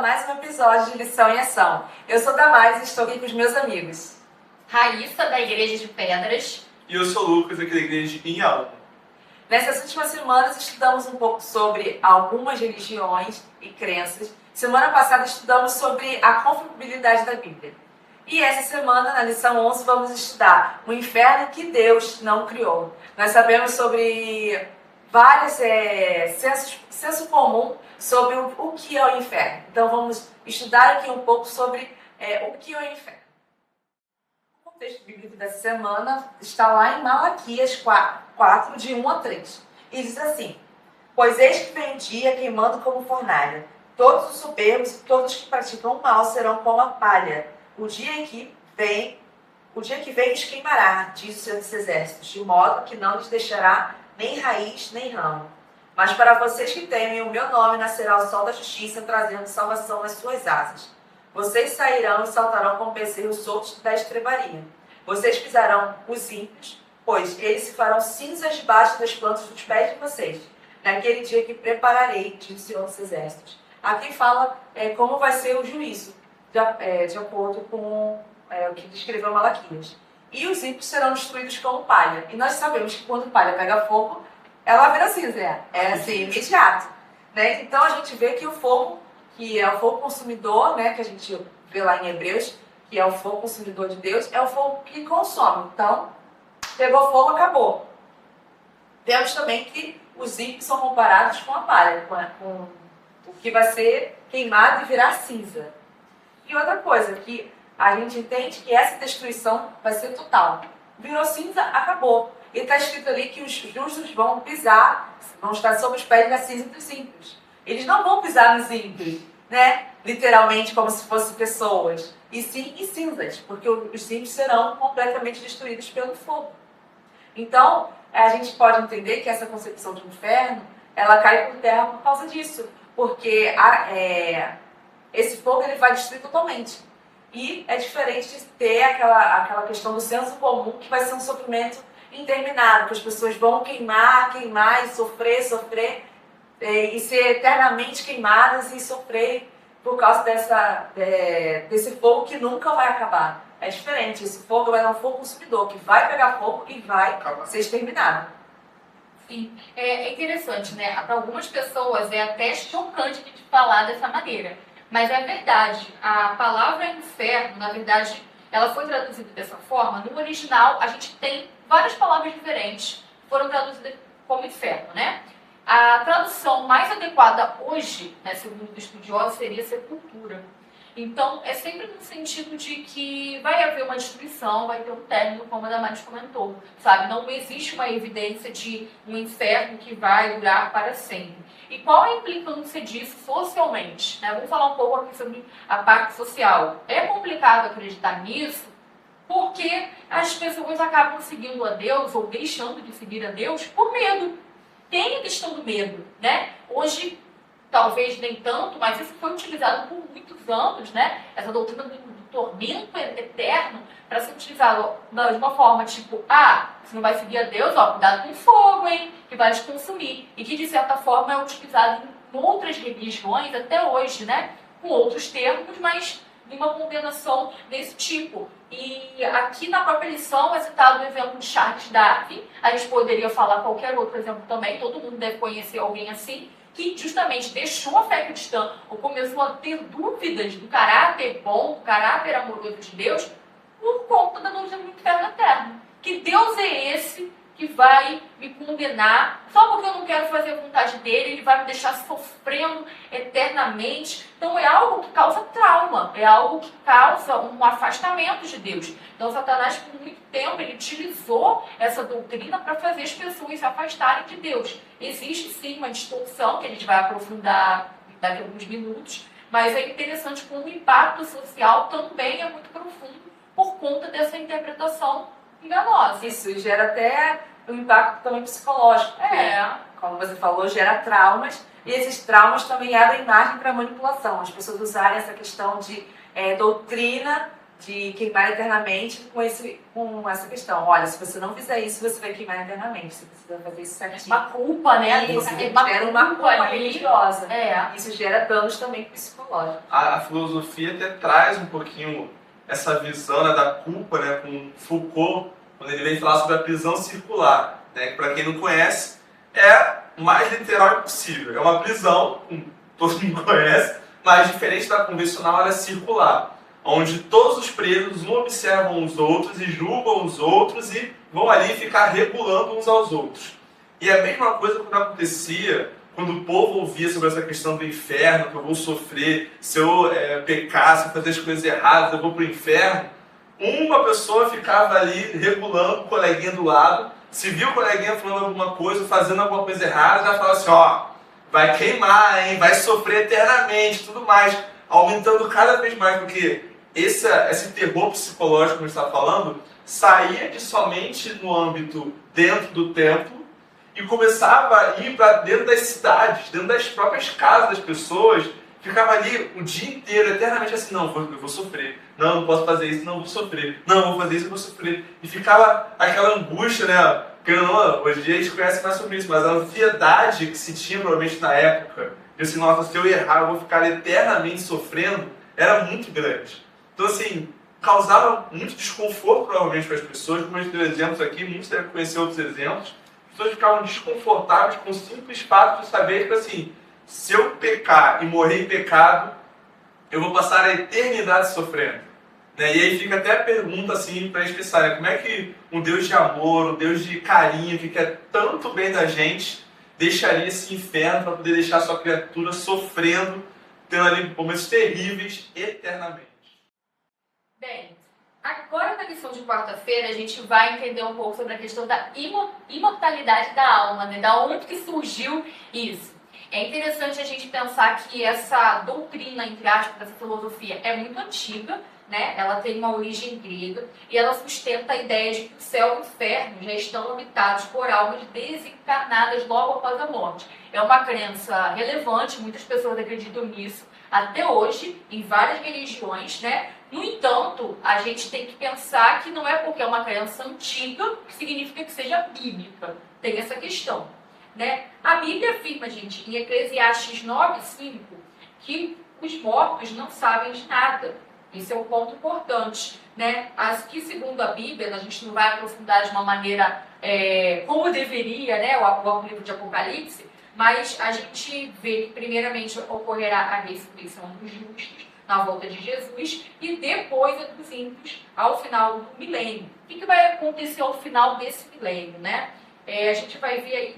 mais um episódio de Lição em Ação. Eu sou Damares e estou aqui com os meus amigos. Raíssa, da Igreja de Pedras. E eu sou o Lucas, aqui da Igreja de Inhaúma. Nessas últimas semanas estudamos um pouco sobre algumas religiões e crenças. Semana passada estudamos sobre a confiabilidade da Bíblia. E essa semana, na lição 11, vamos estudar o inferno que Deus não criou. Nós sabemos sobre vários senso comum sobre o que é o inferno. Então vamos estudar aqui um pouco sobre o que é o inferno. O texto bíblico dessa semana está lá em Malaquias 4, de 1 a 3. E diz assim: Pois eis que vem um dia queimando como fornalha. Todos os soberbos e todos que praticam o mal serão como a palha. O dia que vem os queimará, diz o Senhor dos Exércitos, de modo que não lhes deixará nem raiz nem ramo. Mas para vocês que temem o meu nome nascerá o sol da justiça, trazendo salvação nas suas asas. Vocês sairão e saltarão como bezerros soltos da estrebaria. Vocês pisarão os ímpios, pois eles se farão cinzas debaixo das plantas dos pés de vocês. Naquele dia que prepararei, diz o Senhor dos Exércitos. Aqui fala como vai ser o juízo, de acordo com o que descreveu Malaquias. E os ímpios serão destruídos como palha. E nós sabemos que quando palha pega fogo, ela vira cinza. É assim, imediato. Né? Então a gente vê que o fogo, que é o fogo consumidor, né, que a gente vê lá em Hebreus, que é o fogo consumidor de Deus, é o fogo que consome. Então, pegou fogo, acabou. Vemos também que os ímpios são comparados com a palha, com o que vai ser queimado e virar cinza. E outra coisa, que a gente entende que essa destruição vai ser total. Virou cinza, acabou. E está escrito ali que os justos vão pisar, vão estar sob os pés da cinza dos ímpios. Eles não vão pisar nos ímpios, né? Literalmente como se fossem pessoas. E sim em cinzas, porque os ímpios serão completamente destruídos pelo fogo. Então, a gente pode entender que essa concepção de inferno, ela cai por terra por causa disso. Porque esse fogo ele vai destruir totalmente. E é diferente de ter aquela questão do senso comum, que vai ser um sofrimento interminável, que as pessoas vão queimar e sofrer, e ser eternamente queimadas e sofrer por causa desse fogo que nunca vai acabar. É diferente, esse fogo vai dar um fogo consumidor, que vai pegar fogo e vai ser exterminado. Sim, é interessante, né? Para algumas pessoas é até chocante a gente falar dessa maneira. Mas é verdade, a palavra inferno, na verdade, ela foi traduzida dessa forma. No original, a gente tem várias palavras diferentes que foram traduzidas como inferno, né? A tradução mais adequada hoje, né, segundo os estudiosos, seria sepultura. Então, é sempre no sentido de que vai haver uma destruição, vai ter um término, como a Damares comentou, sabe? Não existe uma evidência de um inferno que vai durar para sempre. E qual a implicância disso socialmente? Né? Vamos falar um pouco aqui sobre a parte social. É complicado acreditar nisso, porque as pessoas acabam seguindo a Deus ou deixando de seguir a Deus por medo. Tem a questão do medo, né? Hoje, talvez nem tanto, mas isso foi utilizado por muitos anos, né? Essa doutrina do tormento eterno para ser utilizado de uma forma tipo, você não vai seguir a Deus, cuidado com o fogo, hein? Que vai te consumir. E que, de certa forma, é utilizado em outras religiões até hoje, né? Com outros termos, mas de uma condenação desse tipo. E aqui na própria lição é citado o exemplo de Charles Darwin. A gente poderia falar qualquer outro exemplo também, todo mundo deve conhecer alguém assim, que justamente deixou a fé cristã ou começou a ter dúvidas do caráter bom, do caráter amoroso de Deus, por conta da doutrina do inferno eterno. Que Deus é esse que vai me condenar só porque eu não quero fazer a vontade dele, ele vai me deixar sofrendo eternamente. Então é algo que causa trauma, é algo que causa um afastamento de Deus. Então Satanás, por muito tempo, ele utilizou essa doutrina para fazer as pessoas se afastarem de Deus. Existe sim uma distorção, que a gente vai aprofundar daqui a alguns minutos, mas é interessante como o impacto social também é muito profundo por conta dessa interpretação enganosa. Isso gera até um impacto também psicológico. Como você falou, gera traumas. E esses traumas também abrem margem para manipulação. As pessoas usarem essa questão de doutrina de queimar eternamente com essa questão. Olha, se você não fizer isso, você vai queimar eternamente. Você precisa fazer isso certinho. Uma culpa, né? Isso, Uma gera uma culpa ali. religiosa. É. Isso gera danos também psicológicos. A filosofia até traz um pouquinho essa visão, né, da culpa, né, com Foucault, quando ele vem falar sobre a prisão circular, né, que para quem não conhece, é o mais literal possível. É uma prisão, como todo mundo conhece, mas diferente da convencional, ela é circular, onde todos os presos um observam os outros e julgam os outros e vão ali ficar regulando uns aos outros. E a mesma coisa quando acontecia, quando o povo ouvia sobre essa questão do inferno, que eu vou sofrer, se eu pecar, se eu fazer as coisas erradas, eu vou para o inferno, uma pessoa ficava ali regulando o coleguinha do lado, se viu o coleguinha falando alguma coisa, fazendo alguma coisa errada, já falava assim, ó, vai queimar, hein, vai sofrer eternamente, tudo mais, aumentando cada vez mais, porque esse terror psicológico que a gente está falando saía de somente no âmbito dentro do templo e começava a ir para dentro das cidades, dentro das próprias casas das pessoas, ficava ali o dia inteiro, eternamente assim, não, eu vou sofrer, não posso fazer isso, não, vou sofrer, não, vou fazer isso, eu vou sofrer. E ficava aquela angústia, né? Porque não, hoje em dia a gente conhece mais sobre isso, mas a ansiedade que se tinha provavelmente na época, de assim, nossa, se eu errar, eu vou ficar eternamente sofrendo, era muito grande. Então, assim, causava muito desconforto provavelmente para as pessoas, como a gente deu exemplos aqui, muitos devem conhecer outros exemplos. As pessoas ficavam desconfortáveis com o simples fato de saber que, assim, se eu pecar e morrer em pecado, eu vou passar a eternidade sofrendo. Né? E aí fica até a pergunta, assim, para eles pensarem, como é que um Deus de amor, um Deus de carinho, que quer tanto bem da gente, deixaria esse inferno para poder deixar a sua criatura sofrendo, tendo ali momentos terríveis eternamente? Bem, agora na lição de quarta-feira a gente vai entender um pouco sobre a questão da imortalidade da alma, né? Da onde que surgiu isso. É interessante a gente pensar que essa doutrina, entre aspas, dessa filosofia é muito antiga, né? Ela tem uma origem grega e ela sustenta a ideia de que o céu e o inferno já estão habitados por almas desencarnadas logo após a morte. É uma crença relevante, muitas pessoas acreditam nisso até hoje, em várias religiões, né? No entanto, a gente tem que pensar que não é porque é uma crença antiga que significa que seja bíblica. Tem essa questão, né? A Bíblia afirma, gente, em Eclesiastes 9:5, que os mortos não sabem de nada. Esse é um ponto importante, né? As que, segundo a Bíblia, a gente não vai aprofundar de uma maneira como deveria, né? O livro de Apocalipse, mas a gente vê que, primeiramente, ocorrerá a ressurreição dos justos na volta de Jesus e depois a dos ímpios ao final do milênio. O que vai acontecer ao final desse milênio, né? A gente vai ver aí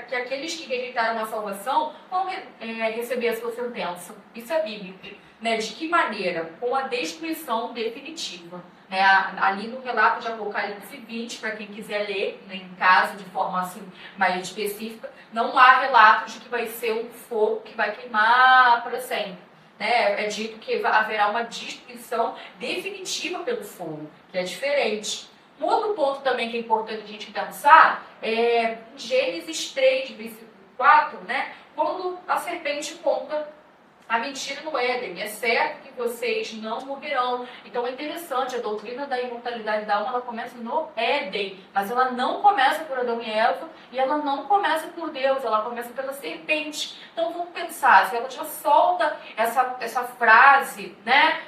que aqueles que rejeitaram a salvação vão receber a sua sentença. Isso é bíblico. Né? De que maneira? Com a destruição definitiva. Né? Ali no relato de Apocalipse 20, para quem quiser ler, né, em casa, de forma assim, mais específica, não há relatos de que vai ser um fogo que vai queimar para sempre. Né? É dito que haverá uma destruição definitiva pelo fogo, que é diferente. Um outro ponto também que é importante a gente pensar é em Gênesis 3, versículo 4, né? Quando a serpente conta a mentira no Éden. É certo que vocês não morrerão. Então é interessante, a doutrina da imortalidade da alma, ela começa no Éden, mas ela não começa por Adão e Eva, e ela não começa por Deus, ela começa pela serpente. Então vamos pensar, se ela já solta essa frase, né?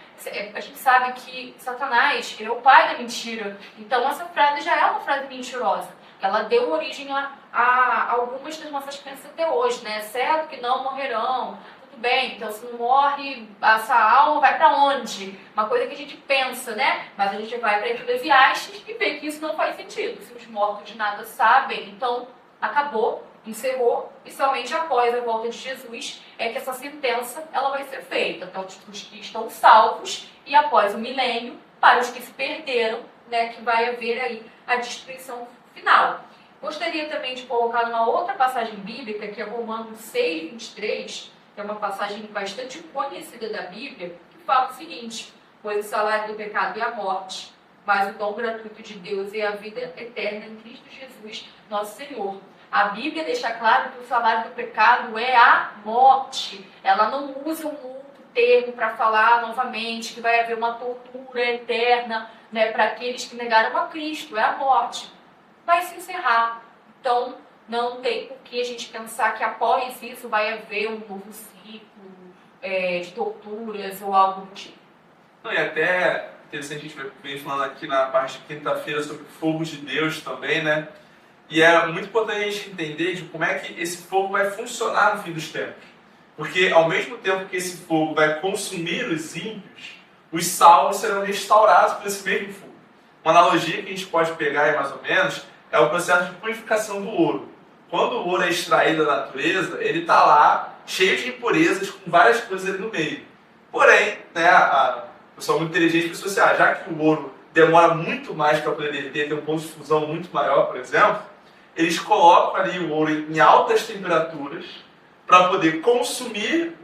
A gente sabe que Satanás é o pai da mentira, então essa frase já é uma frase mentirosa. Ela deu origem a algumas das nossas crenças até hoje, né? É certo que não morrerão. Bem, então se não morre, essa alma vai para onde? Uma coisa que a gente pensa, né? Mas a gente vai para Eclesiastes e vê que isso não faz sentido. Se os mortos de nada sabem, então acabou, encerrou, e somente após a volta de Jesus é que essa sentença ela vai ser feita. Então, os que estão salvos e após o milênio, para os que se perderam, né, que vai haver aí a destruição final. Gostaria também de colocar uma outra passagem bíblica, que é Romanos 6:23, que é uma passagem bastante conhecida da Bíblia, que fala o seguinte: pois o salário do pecado é a morte, mas o dom gratuito de Deus é a vida eterna em Cristo Jesus, nosso Senhor. A Bíblia deixa claro que o salário do pecado é a morte. Ela não usa um outro termo para falar novamente que vai haver uma tortura eterna, né, para aqueles que negaram a Cristo, é a morte. Vai se encerrar. Então, não tem por que a gente pensar que após isso vai haver um novo ciclo de torturas ou algo do tipo. Não, e até interessante, a gente vem falando aqui na parte de quinta-feira sobre fogo de Deus também, né? E é muito importante a gente entender de como é que esse fogo vai funcionar no fim dos tempos. Porque ao mesmo tempo que esse fogo vai consumir os ímpios, os salvos serão restaurados por esse mesmo fogo. Uma analogia que a gente pode pegar aí, mais ou menos, é o processo de purificação do ouro. Quando o ouro é extraído da natureza, ele está lá cheio de impurezas, com várias coisas ali no meio. Porém, né, a pessoa muito inteligente pensou assim, já que o ouro demora muito mais para poder derreter, tem um ponto de fusão muito maior, por exemplo, eles colocam ali o ouro em altas temperaturas para poder consumir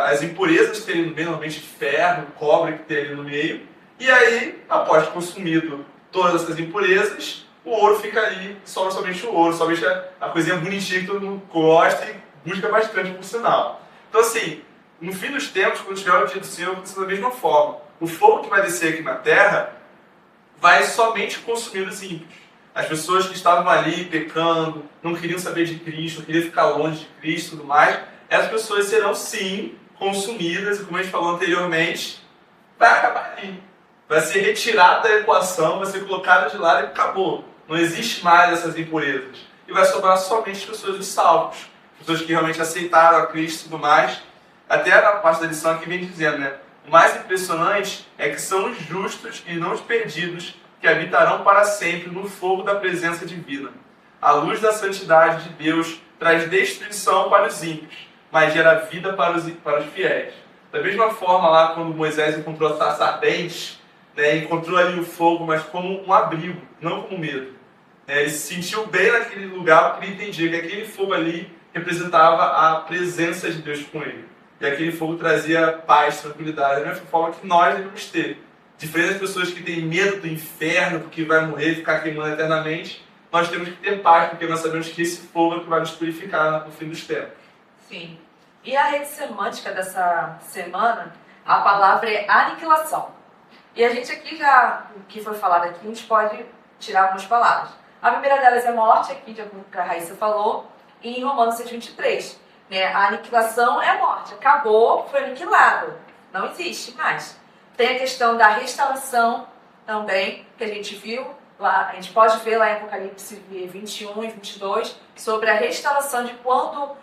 as impurezas que tem ali no meio, normalmente ferro, cobre que tem ali no meio, e aí, após consumido todas essas impurezas, o ouro fica ali, sobra somente o ouro, somente a coisinha bonitinha que todo mundo gosta e busca bastante, por sinal. Então, assim, no fim dos tempos, quando tiver o dia do Senhor, vai ser da mesma forma. O fogo que vai descer aqui na terra vai somente consumir os ímpios. As pessoas que estavam ali pecando, não queriam saber de Cristo, não queriam ficar longe de Cristo e tudo mais, essas pessoas serão sim consumidas e, como a gente falou anteriormente, vai acabar ali. Vai ser retirada da equação, vai ser colocada de lado e acabou. Não existe mais essas impurezas. E vai sobrar somente as pessoas dos salvos. Pessoas que realmente aceitaram a Cristo e tudo mais. Até na parte da lição aqui vem dizendo, né? O mais impressionante é que são os justos e não os perdidos que habitarão para sempre no fogo da presença divina. A luz da santidade de Deus traz destruição para os ímpios, mas gera vida para os fiéis. Da mesma forma, lá quando Moisés encontrou a sarça ardente, né, encontrou ali o fogo, mas como um abrigo, não como medo. Ele se sentiu bem naquele lugar porque ele entendia que aquele fogo ali representava a presença de Deus com ele. E aquele fogo trazia paz, tranquilidade, da mesma forma que nós devemos ter. Diferente das pessoas que têm medo do inferno, porque vai morrer e ficar queimando eternamente, nós temos que ter paz, porque nós sabemos que esse fogo é que vai nos purificar no fim dos tempos. Sim. E a rede semântica dessa semana, a palavra é aniquilação. E a gente aqui já, o que foi falado aqui, a gente pode tirar algumas palavras. A primeira delas é morte, aqui, de acordo com o que a Raíssa falou, e em Romanos 6:23. Né? A aniquilação é morte. Acabou, foi aniquilado. Não existe mais. Tem a questão da restauração também, que a gente viu. Lá, a gente pode ver lá em Apocalipse 21 e 22, sobre a restauração de quando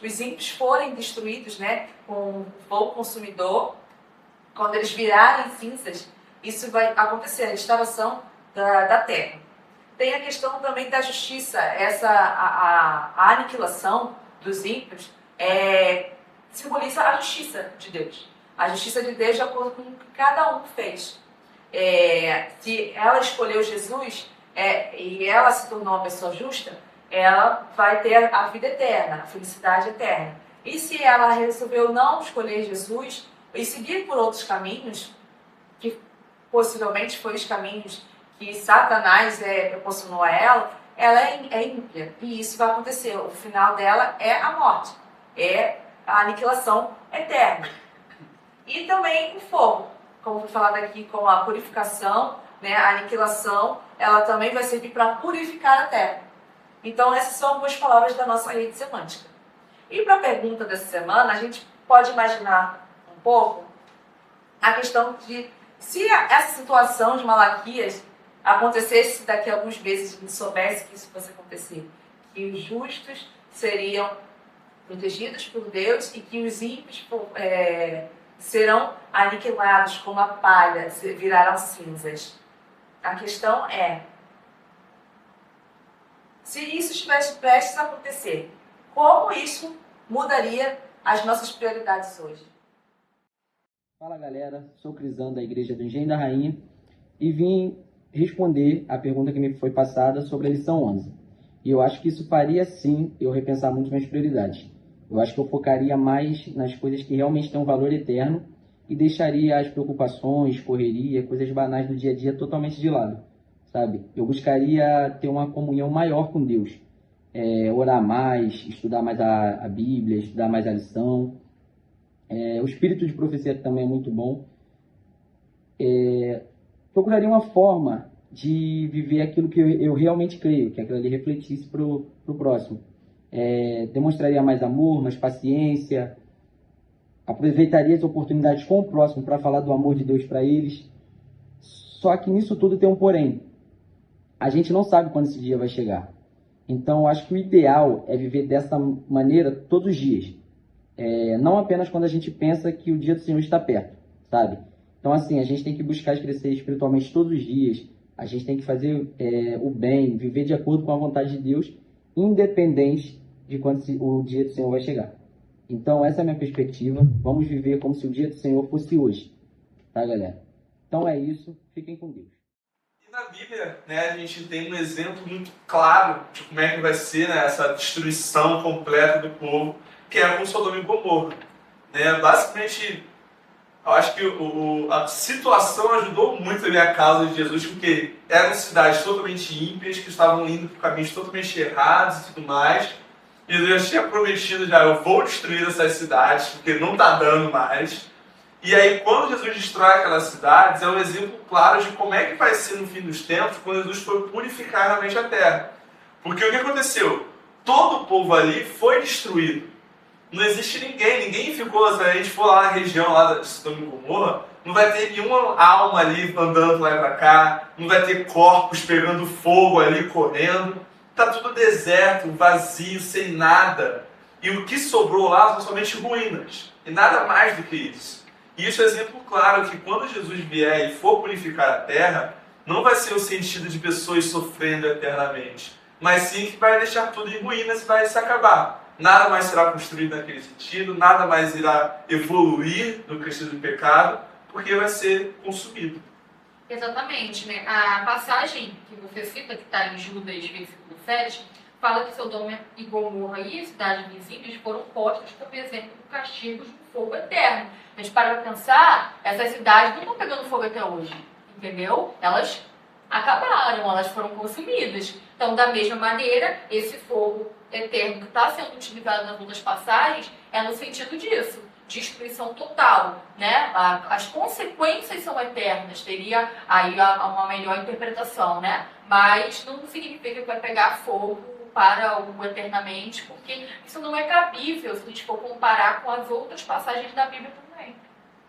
os ímpios forem destruídos, né, com o fogo consumidor, quando eles virarem cinzas, isso vai acontecer, a restauração da terra. Tem a questão também da justiça, a aniquilação dos ímpios simboliza a justiça de Deus. A justiça de Deus de acordo com o que cada um fez. Se ela escolheu Jesus e ela se tornou uma pessoa justa, ela vai ter a vida eterna, a felicidade eterna. E se ela resolveu não escolher Jesus e seguir por outros caminhos, que possivelmente foram os caminhos que Satanás proporcionou a ela é ímpia. E isso vai acontecer. O final dela é a morte, é a aniquilação eterna. E também o fogo, como foi falado aqui, com a purificação, né, a aniquilação, ela também vai servir para purificar a terra. Então, essas são algumas palavras da nossa rede semântica. E para a pergunta dessa semana, a gente pode imaginar um pouco a questão de se essa situação de Malaquias acontecesse daqui a alguns meses, a gente soubesse que isso fosse acontecer, que os justos seriam protegidos por Deus e que os ímpios serão aniquilados como a palha, virarão cinzas. A questão é, se isso estivesse prestes a acontecer, como isso mudaria as nossas prioridades hoje? Fala galera, sou Crisão da Igreja do Engenho da Rainha e vim responder a pergunta que me foi passada sobre a lição 11. E eu acho que isso faria sim eu repensar muito minhas prioridades. Eu acho que eu focaria mais nas coisas que realmente têm um valor eterno e deixaria as preocupações, correria, coisas banais do dia a dia totalmente de lado, sabe? Eu buscaria ter uma comunhão maior com Deus, orar mais, estudar mais a Bíblia, estudar mais a lição, O espírito de profecia também é muito bom. Procuraria uma forma de viver aquilo que eu realmente creio, que aquilo ali refletisse para o próximo. Demonstraria mais amor, mais paciência, aproveitaria as oportunidades com o próximo para falar do amor de Deus para eles. Só que nisso tudo tem um porém. A gente não sabe quando esse dia vai chegar. Então, eu acho que o ideal é viver dessa maneira todos os dias. Não apenas quando a gente pensa que o dia do Senhor está perto, sabe? Então, assim, a gente tem que buscar crescer espiritualmente todos os dias. A gente tem que fazer o bem, viver de acordo com a vontade de Deus, independente de quando o dia do Senhor vai chegar. Então, essa é a minha perspectiva. Vamos viver como se o dia do Senhor fosse hoje. Tá, galera? Então é isso. Fiquem com Deus. E na Bíblia, né, a gente tem um exemplo muito claro de como é que vai ser, né, essa destruição completa do povo, que é com Sodoma e Gomorra. Basicamente, eu acho que a situação ajudou muito ali a causa de Jesus, porque eram cidades totalmente ímpias, que estavam indo por caminhos totalmente errados e tudo mais. E Deus já tinha prometido, eu vou destruir essas cidades, porque não está dando mais. E aí, quando Jesus destrói aquelas cidades, é um exemplo claro de como é que vai ser no fim dos tempos, quando Jesus for purificar realmente a terra. Porque o que aconteceu? Todo o povo ali foi destruído. Não existe ninguém ficou, se a gente for lá na região lá de Sodoma e Gomorra, não vai ter nenhuma alma ali andando lá e pra cá, não vai ter corpos pegando fogo ali, correndo. Tá tudo deserto, vazio, sem nada. E o que sobrou lá são somente ruínas. E nada mais do que isso. E isso é exemplo claro que quando Jesus vier e for purificar a terra, não vai ser o sentido de pessoas sofrendo eternamente, mas sim que vai deixar tudo em ruínas e vai se acabar. Nada mais será construído naquele sentido, nada mais irá evoluir no crescimento do pecado, porque vai ser consumido. Exatamente, né? A passagem que você cita, que está em Judas, versículo 7, fala que Sodoma e Gomorra e as cidades vizinhas foram postas como exemplo do castigo de um fogo eterno. A gente para pensar, essas cidades não estão pegando fogo até hoje, entendeu? Elas acabaram, elas foram consumidas. Então, da mesma maneira, esse fogo eterno que está sendo utilizado nas outras passagens é no sentido disso, destruição total, né? As consequências são eternas, teria aí uma melhor interpretação, né? Mas não significa que vai pegar fogo para o eternamente, porque isso não é cabível se a gente for comparar com as outras passagens da Bíblia também.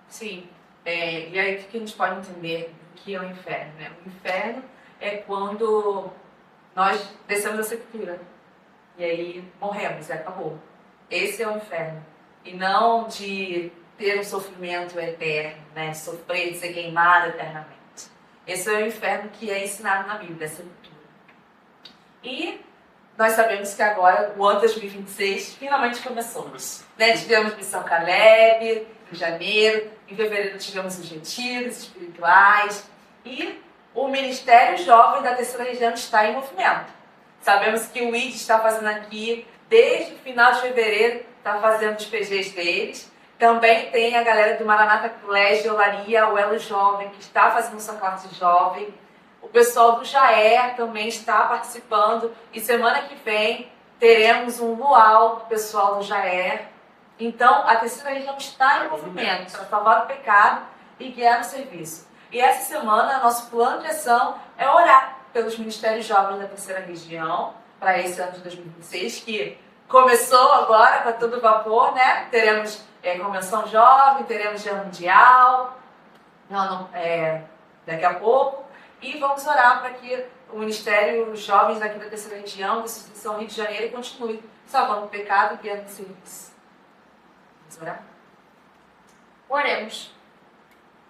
Sim. E aí o que a gente pode entender que é o inferno, né? O inferno é quando nós descemos a sepultura e aí morremos e acabou. Esse é o inferno. E não de ter um sofrimento eterno, né? De sofrer, de ser queimado eternamente. Esse é o inferno que é ensinado na Bíblia, a sepultura. E nós sabemos que agora, o ano 2026, finalmente começou. Né? Tivemos Missão Caleb, em janeiro, em fevereiro tivemos os retiros espirituais e o Ministério Jovem da Terceira Região está em movimento. Sabemos que o ID está fazendo aqui, desde o final de fevereiro, está fazendo os PGs deles. Também tem a galera do Maranata Colégio Olaria, o Elo Jovem, que está fazendo sua classe jovem. O pessoal do Jaer também está participando. E semana que vem teremos um luau do pessoal do Jaer. Então, a Terceira Região está em movimento para salvar o pecado e guiar no serviço. E essa semana, nosso plano de ação é orar pelos Ministérios Jovens da Terceira Região para esse ano de 2026, que começou agora com todo vapor, né? Teremos Convenção Jovem, teremos Dia Mundial, daqui a pouco. E vamos orar para que o Ministério Jovens daqui da Terceira Região, da Instituição Rio de Janeiro, continue salvando o pecado e guiando no serviço. Vamos orar? Oremos.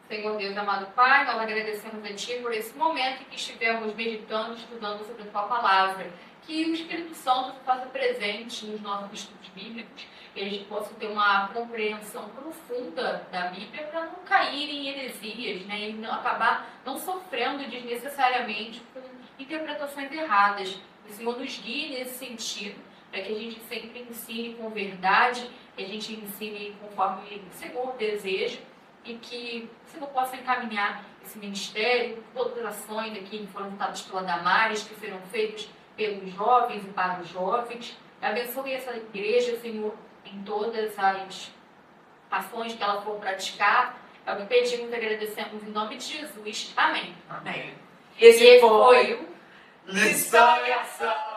Senhor Deus, amado Pai, nós agradecemos a Ti por esse momento em que estivemos meditando, estudando sobre a Tua Palavra. Que o Espírito Santo se faça presente nos nossos estudos bíblicos, que a gente possa ter uma compreensão profunda da Bíblia para não cair em heresias, né, e não acabar não sofrendo desnecessariamente com interpretações erradas. O Senhor nos guie nesse sentido, para que a gente sempre ensine com verdade, que a gente ensine conforme o Senhor deseja, e que o Senhor possa encaminhar esse ministério, todas as ações aqui que foram citadas pela Damares, que serão feitas pelos jovens e para os jovens. Abençoe essa igreja, Senhor, em todas as ações que ela for praticar, é o que pedimos e agradecemos em nome de Jesus. Amém. Amém. Esse foi o Lição em Ação!